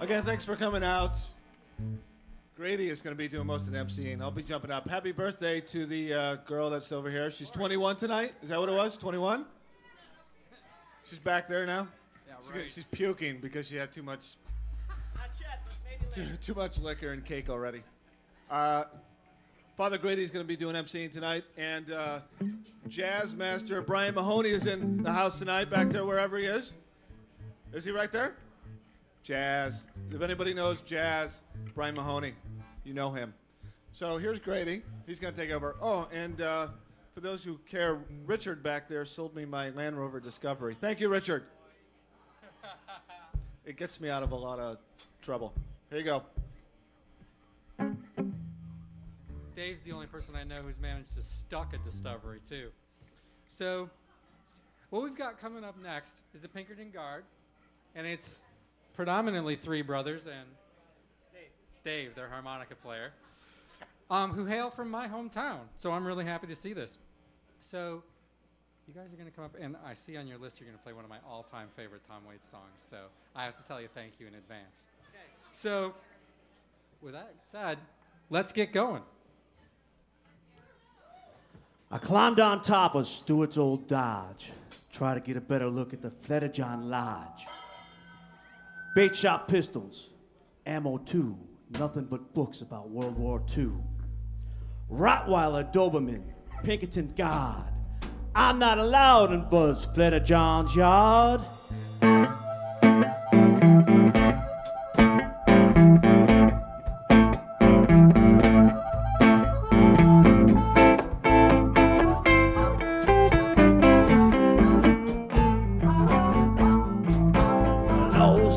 Again, thanks for coming out. Grady is going to be doing most of the emceeing. I'll be jumping up. Happy birthday to the girl that's over here. She's 21 tonight. Is that what it was? 21? She's back there now? Yeah, right. She's puking because she had too much Not yet, but maybe later. too much liquor and cake already. Father Grady is going to be doing emceeing tonight. And Jazz Master Brian Mahoney is in the house tonight, back there wherever he is. Is he right there? Jazz. If anybody knows Jazz, Brian Mahoney, you know him. So here's Grady. He's going to take over. Oh, and for those who care, Richard back there sold me my Land Rover Discovery. Thank you, Richard. It gets me out of a lot of trouble. Here you go. Dave's the only person I know who's managed to stuck a Discovery, too. So, what we've got coming up next is the Pinkerton Guard, and it's predominantly three brothers and Dave, their harmonica player, who hail from my hometown. So I'm really happy to see this. So you guys are going to come up, and I see on your list you're going to play one of my all-time favorite Tom Waits songs. So I have to tell you thank you in advance. Okay. So with that said, let's get going. I climbed on top of Stewart's old Dodge, try to get a better look at the Fletiron Lodge. Bait shot pistols, ammo too, nothing but books about World War II. Rottweiler Doberman, Pinkerton Guard. I'm not allowed in Buzz Fletiron's yard.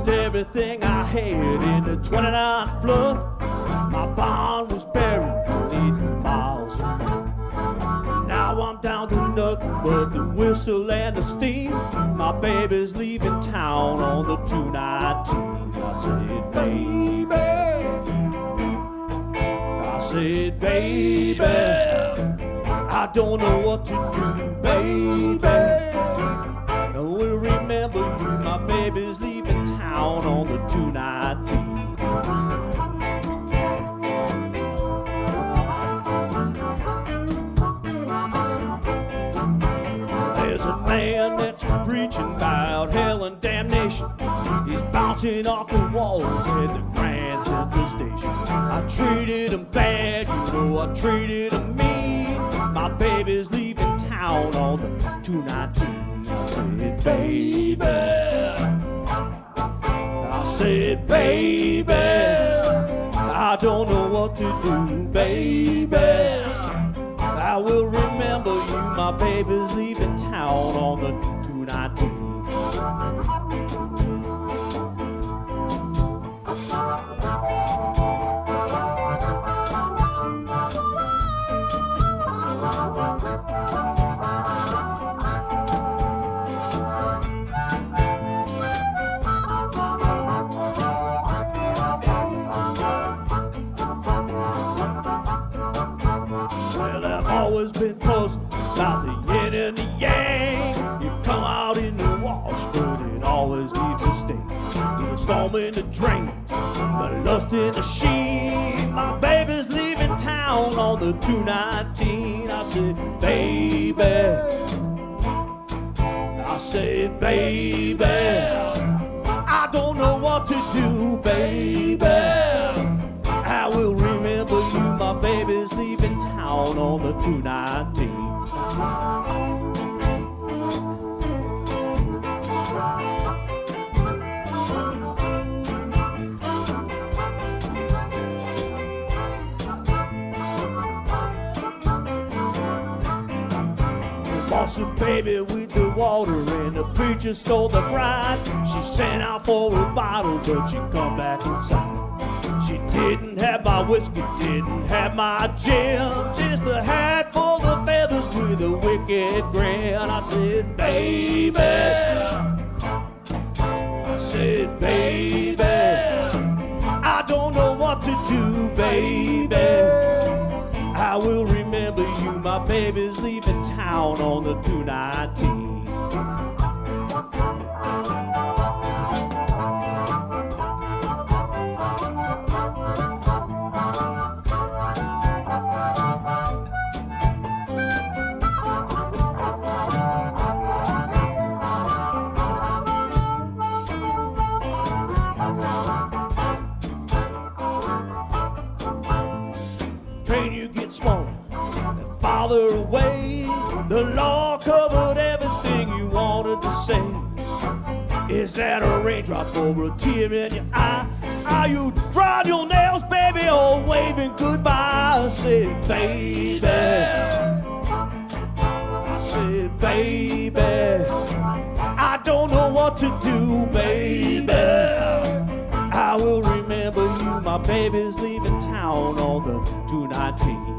Everything I had in the 29th flood. My barn was buried beneath the miles of mud. Now I'm down to nothing but the whistle and the steam. My baby's leaving town on the 219. I said, baby, I don't know what to do, baby. I will remember you, my baby's leaving town on the 219. There's a man that's preaching about hell and damnation. He's bouncing off the walls at the Grand Central Station. I treated him bad, you know I treated him mean. My baby's leaving town on the 219. I said, baby, I don't know what to do, baby. I will remember you, my baby's leaving town on the 219. Always been puzzled about the yin and the yang. You come out in the wash, but it always leaves a stain. In the storm in the drain, the lust in the sheen. My baby's leaving town on the 219. I said, baby. I said, baby, I don't know what to do, baby. I will remember you, my baby's leaving town on the 219. Lost a baby with the water and the preacher stole the bride. She sent out for a bottle, but she come back inside. She didn't have my whiskey, didn't have my gin, just a hat full of feathers with a wicked grin. I said, baby, I don't know what to do, baby. I will remember you, my baby's leaving town on the 219. father away. The law covered everything you wanted to say. Is that a raindrop or a tear in your eye? Are you drawing your nails, baby, or waving goodbye? I said, baby. I said, baby. I don't know what to do, baby. I will remember you. My baby's leaving town on the 219.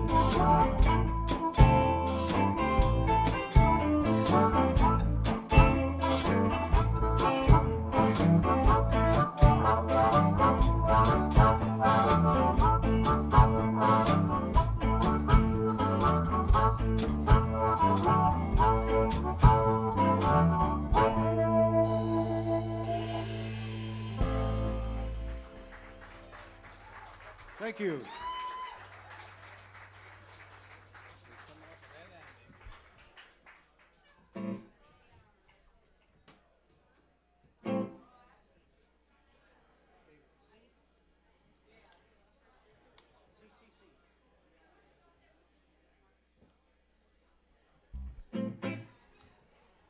Thank you.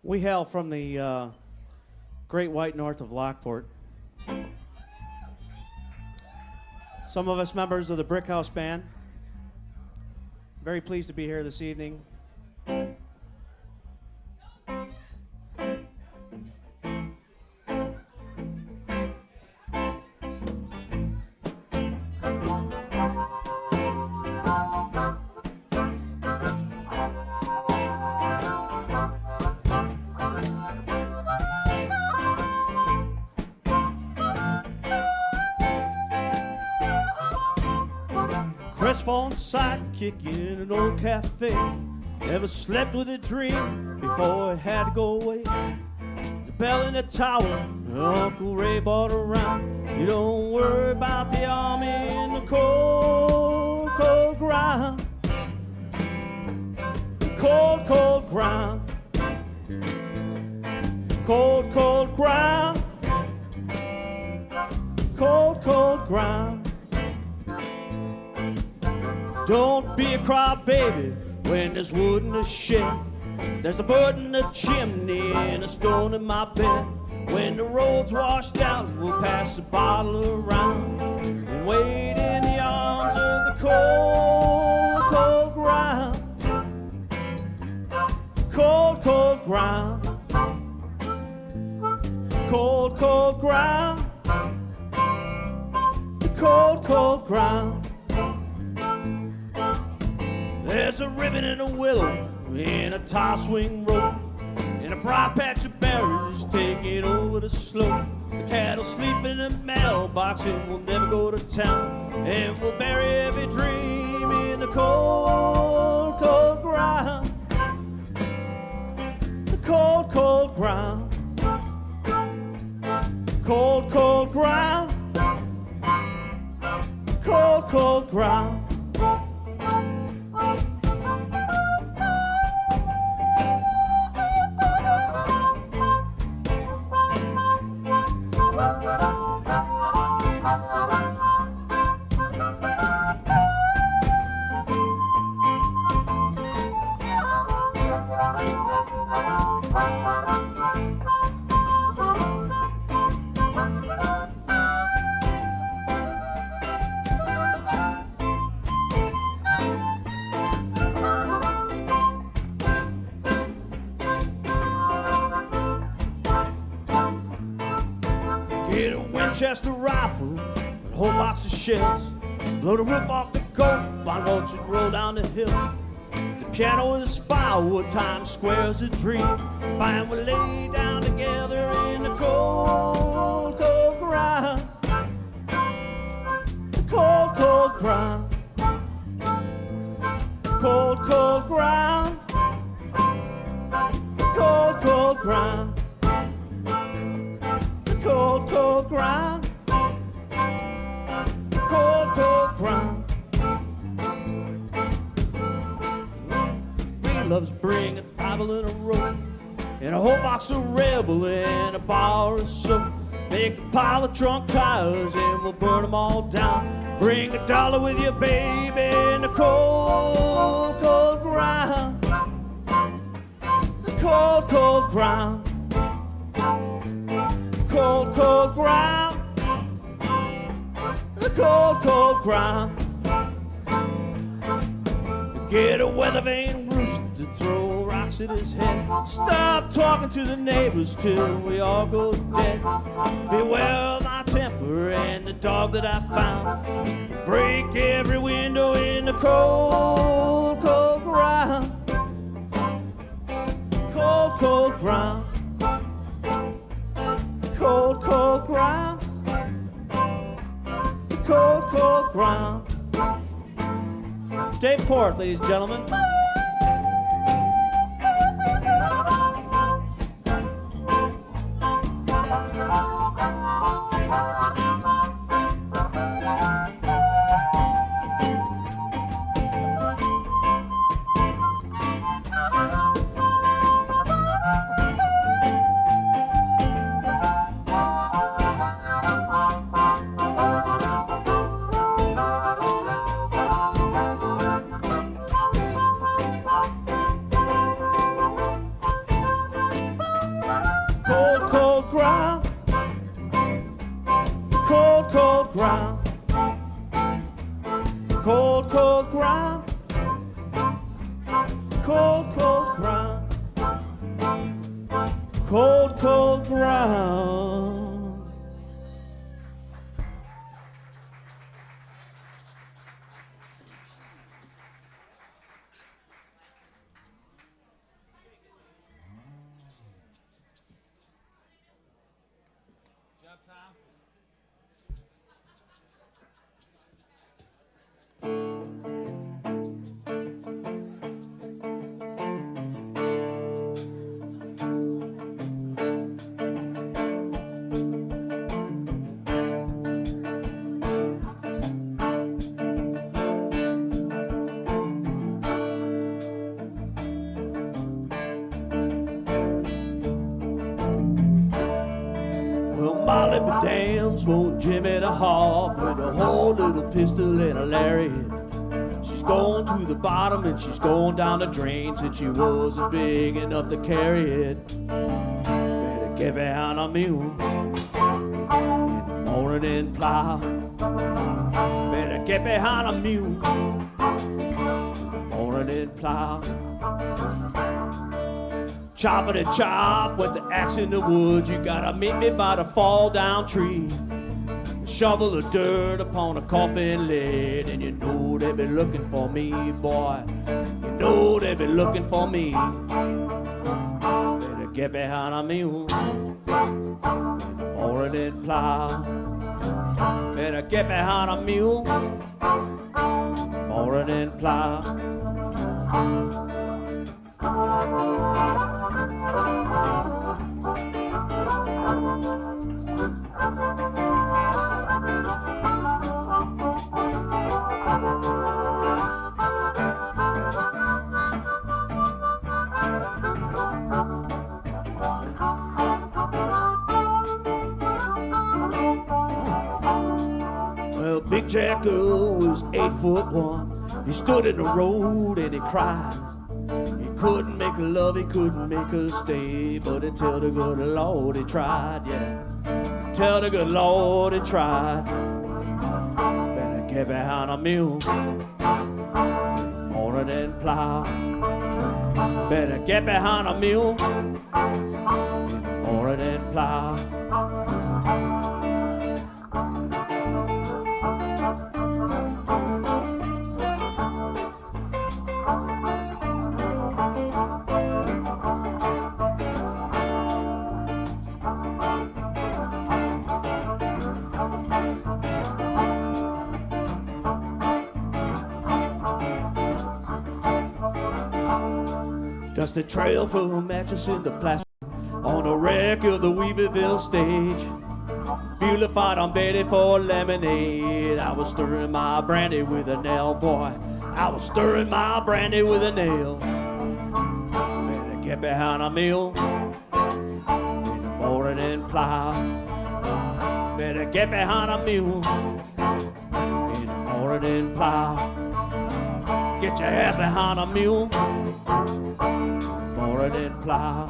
We hail from the great white north of Lockport. Some of us members of the Brick House Band. Very pleased to be here this evening. Crestfallen sidekick in an old cafe. Never slept with a dream before it had to go away. The bell in the tower, Uncle Ray bought around. You don't worry about the army in the cold, cold ground. Cold, cold ground. Cold, cold ground. Cold, cold ground. Don't be a crybaby when there's wood in the shed. There's a bird in the chimney and a stone in my bed. When the road's washed out, we'll pass the bottle around and wait in the arms of the cold, cold ground. Cold, cold ground. Cold, cold ground. Cold, cold ground. There's a ribbon and a willow in a tall swing rope, and a bright patch of berries taking over the slope. The cattle sleep in the mailbox and we'll never go to town, and we'll bury every dream in the cold, cold ground. The cold, cold ground. Cold, cold ground. Cold, cold ground. Get a Winchester rifle, a whole box of shells. Blow the roof off the coat, Bon Roach and roll down the hill. The piano is firewood, Times Square's a dream. Fine, we lay down together in the cold, cold ground. The cold, cold ground. Cold, cold ground. Cold, cold ground. Cold, cold ground. Cold, cold ground. We loves bring a Bible and a rope, and a whole box of Rebel and a bar of soap. Make a pile of trunk tires and we'll burn them all down. Bring $1 with you, baby, in the cold, cold ground. ground, the cold, cold ground, cold, cold ground, the cold, cold ground. Get a weather vane rooster to throw rocks at his head. Stop talking to the neighbors till we all go dead. Beware of my temper and the dog that I found. Break every window in the cold, cold ground. Cold, cold ground. Cold, cold ground. Cold, cold ground. Dave Porth, ladies and gentlemen. Cold, cold ground. Cold, cold ground. Cold, cold ground. Cold, cold ground. Cold, cold ground. Well, Molly be damn, smoked Jimmy the Hawk with a whole little pistol and a lariat. She's going to the bottom and she's going down the drain since she wasn't big enough to carry it. Better get behind a mule in the morning and plow. Better get behind a mule in the morning and plow. Chopping and chop with the axe in the woods. You gotta meet me by the fall down tree. Shovel the dirt upon a coffin lid, and you know they be looking for me, boy. You know they be looking for me. Better get behind a mule in the morning and plow. Better get behind a mule in the morning and plow. Well, Big Jacko was 8'1". He stood in the road and he cried. He couldn't make her love, he couldn't make her stay, but until the good Lord he tried, yeah. Tell the good Lord he tried. Better get behind a mule morning and plow. Better get behind a mule morning and plow. Dusty trail full of matches in the plastic on the wreck of the Weaverville stage. Beautified on Betty for lemonade. I was stirring my brandy with a nail, boy. I was stirring my brandy with a nail. Better get behind a mule in the morning and plow. Better get behind a mule in the morning and plow. Get Get your ass behind a mule. More than plow.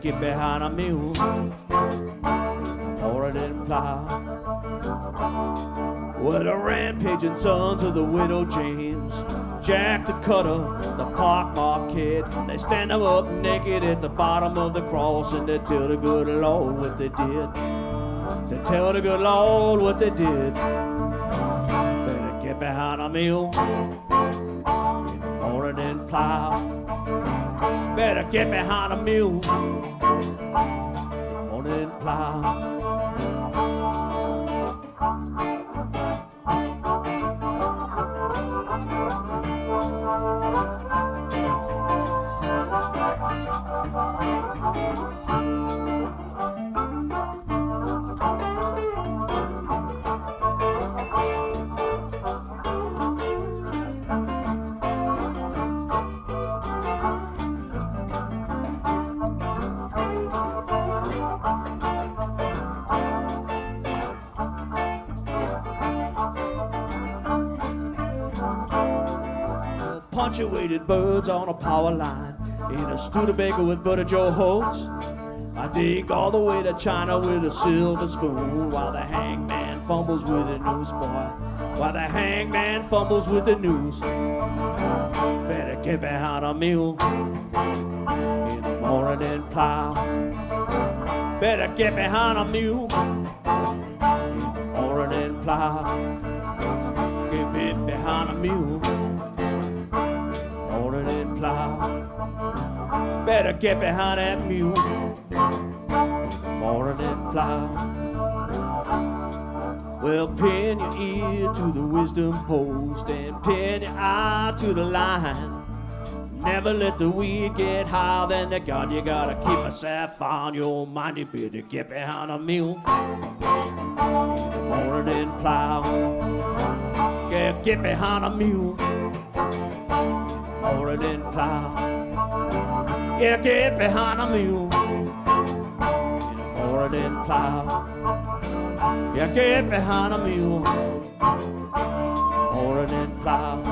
Get behind a mule. More than plow. We're the rampaging sons of the widow James, Jack the Cutter, the pockmarked kid. They stand them up naked at the bottom of the cross, and they tell the good Lord what they did. They tell the good Lord what they did. Better get behind a mule in the morning and plow. Better get behind a mule in the morning and plow. Punctuated birds on a power line in a Studebaker with Butter Joe Holtz. I dig all the way to China with a silver spoon while the hangman fumbles with the news, boy. While the hangman fumbles with the news. Better get behind a mule in the morning and plow. Better get behind a mule in the morning and plow. Get behind a mule. Better get behind that mule, more than plow. Well, pin your ear to the wisdom post and pin your eye to the line. Never let the weed get higher than the gun. You gotta keep a sap on your mind. You better get behind a mule, more than plow. Get behind a mule, more than plow. Yeah, get behind a mule, more than plow. Yeah, get behind a mule, more than plow.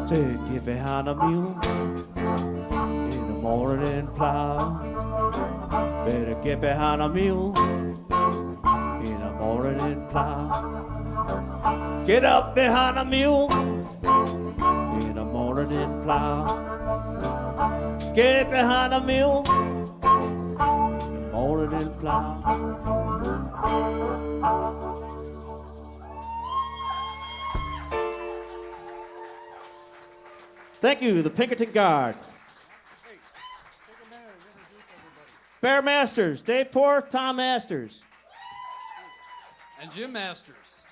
Say, get behind a mule in the morning and plow. Better get behind a mule in the morning and plow. Get up behind a mule in the morning and plow. Get behind a mule in the morning and plow. Thank you, the Pinkerton Guard. Hey, take a minute and introduce everybody. Bear Masters, Dave Porth, Tom Masters. And Jim Masters.